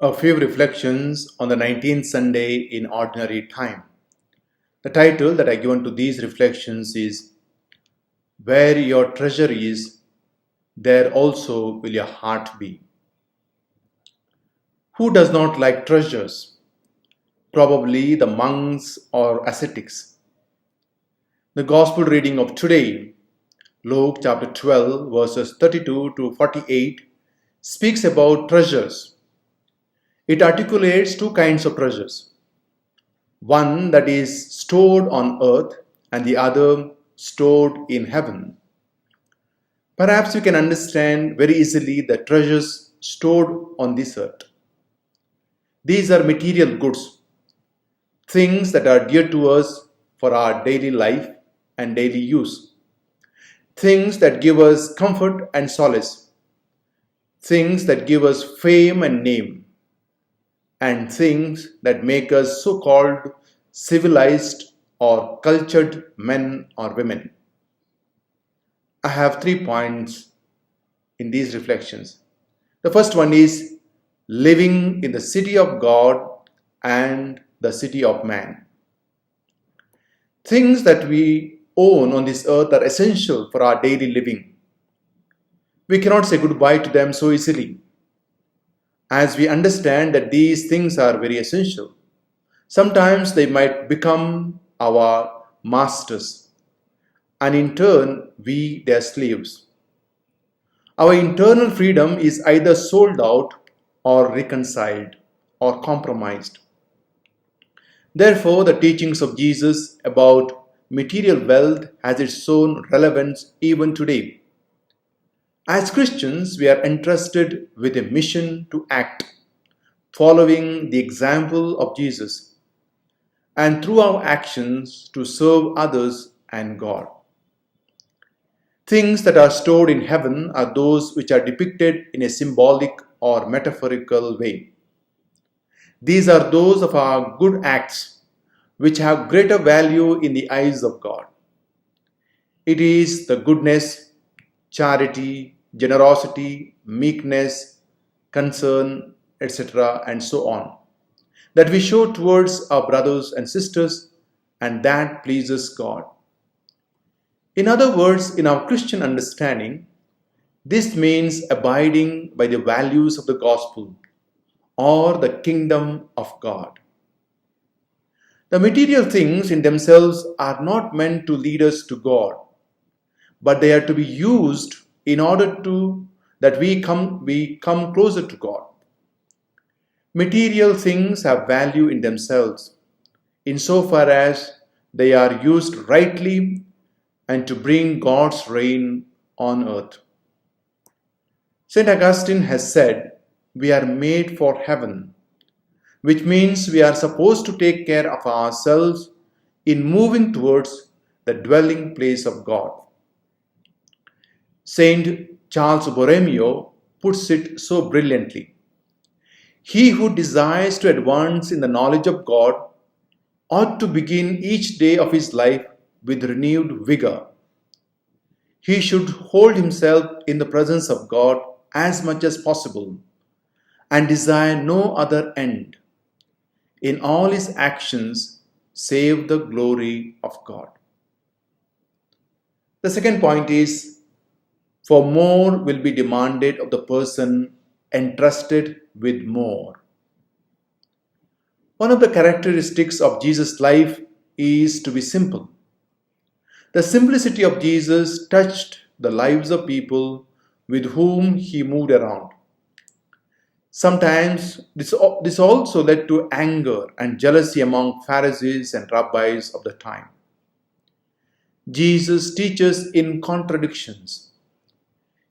A few reflections on the 19th Sunday in Ordinary Time. The title that I given to these reflections is Where Your Treasure Is, There Also Will Your Heart Be. Who does not like treasures? Probably the monks or ascetics. The Gospel reading of today, Luke chapter 12, verses 32 to 48, speaks about treasures. It articulates two kinds of treasures. One that is stored on earth and the other stored in heaven. Perhaps we can understand very easily the treasures stored on this earth. These are material goods, things that are dear to us for our daily life and daily use, things that give us comfort and solace, things that give us fame and name, and things that make us so-called civilized or cultured men or women. I have 3 points in these reflections. The first one is living in the city of God and the city of man. Things that we own on this earth are essential for our daily living. We cannot say goodbye to them so easily. As we understand that these things are very essential, sometimes they might become our masters, and in turn, we their slaves. Our internal freedom is either sold out or reconciled or compromised. Therefore, the teachings of Jesus about material wealth has its own relevance even today. As Christians, we are entrusted with a mission to act, following the example of Jesus, and through our actions to serve others and God. Things that are stored in heaven are those which are depicted in a symbolic or metaphorical way. These are those of our good acts which have greater value in the eyes of God. It is the goodness, charity, generosity, meekness, concern, etc., and so on, that we show towards our brothers and sisters, and that pleases God. In other words, in our Christian understanding, this means abiding by the values of the gospel or the kingdom of God. The material things in themselves are not meant to lead us to God, but they are to be used in order that we come closer to God. Material things have value in themselves, insofar as they are used rightly and to bring God's reign on earth. St. Augustine has said, we are made for heaven, which means we are supposed to take care of ourselves in moving towards the dwelling place of God. Saint Charles Borromeo puts it so brilliantly. He who desires to advance in the knowledge of God ought to begin each day of his life with renewed vigor. He should hold himself in the presence of God as much as possible and desire no other end in all his actions save the glory of God. The second point is, for more will be demanded of the person entrusted with more. One of the characteristics of Jesus' life is to be simple. The simplicity of Jesus touched the lives of people with whom he moved around. Sometimes this also led to anger and jealousy among Pharisees and rabbis of the time. Jesus teaches in contradictions.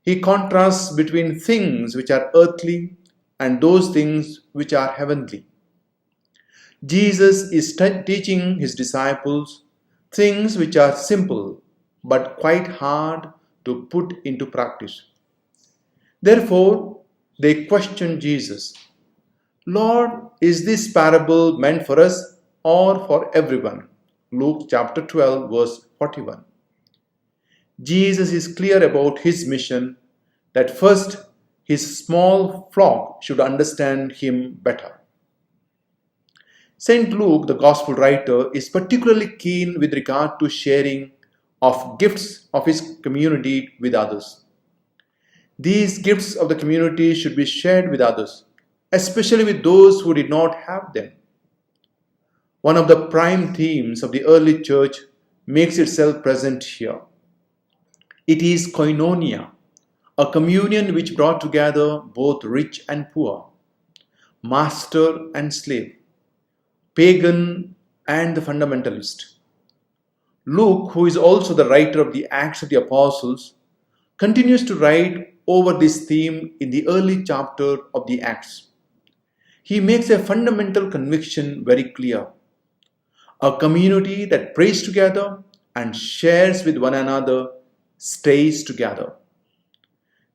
He contrasts between things which are earthly and those things which are heavenly. Jesus is teaching his disciples things which are simple but quite hard to put into practice. Therefore, they question Jesus. Lord, is this parable meant for us or for everyone? Luke chapter 12, verse 41. Jesus is clear about his mission, that first his small flock should understand him better. St. Luke, the Gospel writer, is particularly keen with regard to sharing of gifts of his community with others. These gifts of the community should be shared with others, especially with those who did not have them. One of the prime themes of the early church makes itself present here. It is koinonia, a communion which brought together both rich and poor, master and slave, pagan and the fundamentalist. Luke, who is also the writer of the Acts of the Apostles, continues to write over this theme in the early chapter of the Acts. He makes a fundamental conviction very clear. A community that prays together and shares with one another stays together.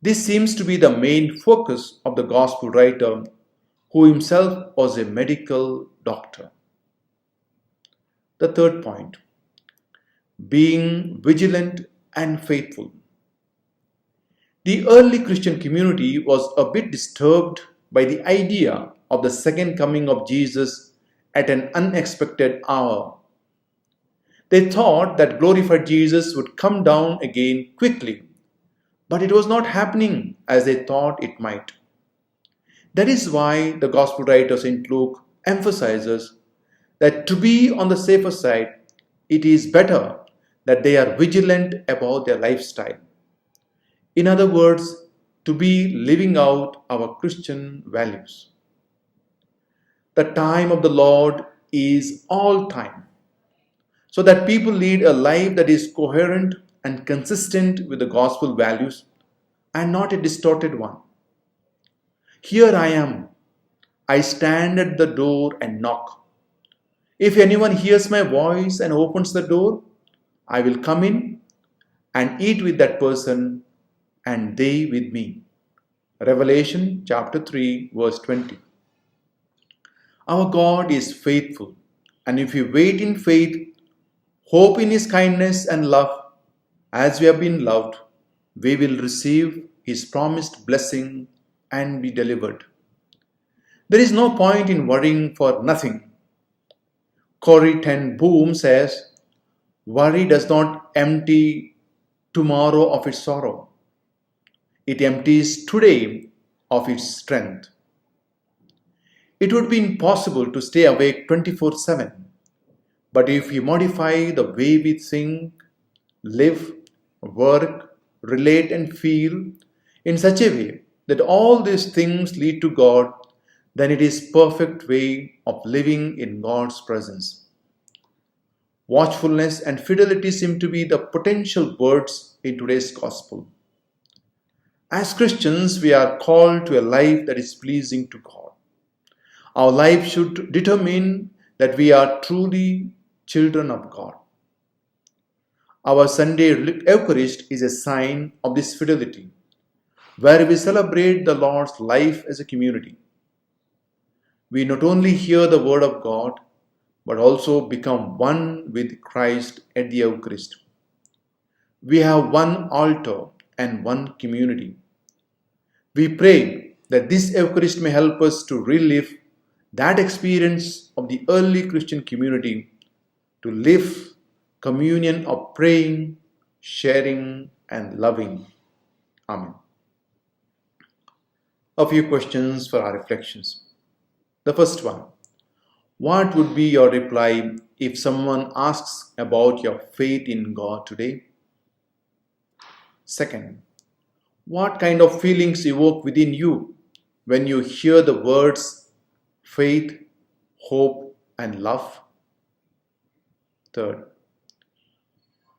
This seems to be the main focus of the Gospel writer, who himself was a medical doctor. The third point, being vigilant and faithful. The early Christian community was a bit disturbed by the idea of the second coming of Jesus at an unexpected hour. They thought that glorified Jesus would come down again quickly, but it was not happening as they thought it might. That is why the Gospel writer St. Luke emphasizes that to be on the safer side, it is better that they are vigilant about their lifestyle. In other words, to be living out our Christian values. The time of the Lord is all time, so that people lead a life that is coherent and consistent with the gospel values and not a distorted one. Here I am. I stand at the door and knock. If anyone hears my voice and opens the door, I will come in and eat with that person and they with me. Revelation chapter 3 verse 20. Our God is faithful, and if we wait in faith, hope in His kindness and love, as we have been loved, we will receive His promised blessing and be delivered. There is no point in worrying for nothing. Corrie ten Boom says, worry does not empty tomorrow of its sorrow. It empties today of its strength. It would be impossible to stay awake 24/7. But if we modify the way we think, live, work, relate and feel in such a way that all these things lead to God, then it is perfect way of living in God's presence. Watchfulness and fidelity seem to be the potential words in today's gospel. As Christians, we are called to a life that is pleasing to God. Our life should determine that we are truly children of God. Our Sunday Eucharist is a sign of this fidelity, where we celebrate the Lord's life as a community. We not only hear the word of God, but also become one with Christ at the Eucharist. We have one altar and one community. We pray that this Eucharist may help us to relive that experience of the early Christian community, to live communion of praying, sharing, and loving. Amen. A few questions for our reflections. The first one, what would be your reply if someone asks about your faith in God today? Second, what kind of feelings evoke within you when you hear the words faith, hope, and love? Third,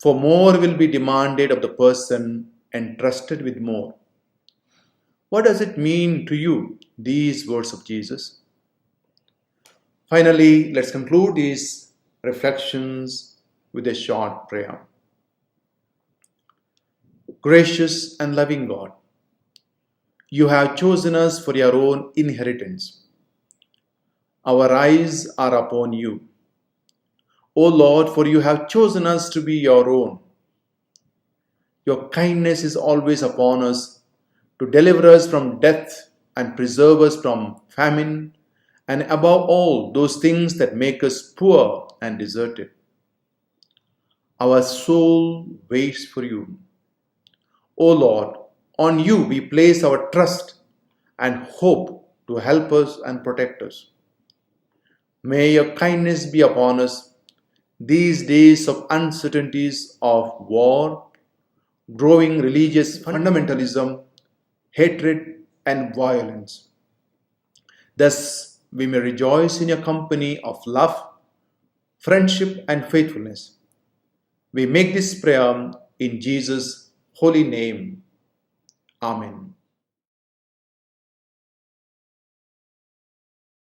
for more will be demanded of the person entrusted with more. What does it mean to you, these words of Jesus? Finally, let's conclude these reflections with a short prayer. Gracious and loving God, you have chosen us for your own inheritance. Our eyes are upon you. O Lord, for you have chosen us to be your own. Your kindness is always upon us, to deliver us from death and preserve us from famine, and above all, those things that make us poor and deserted. Our soul waits for you. O Lord, on you we place our trust and hope to help us and protect us. May your kindness be upon us these days of uncertainties of war, growing religious fundamentalism, hatred, and violence. Thus, we may rejoice in your company of love, friendship, and faithfulness. We make this prayer in Jesus' holy name. Amen.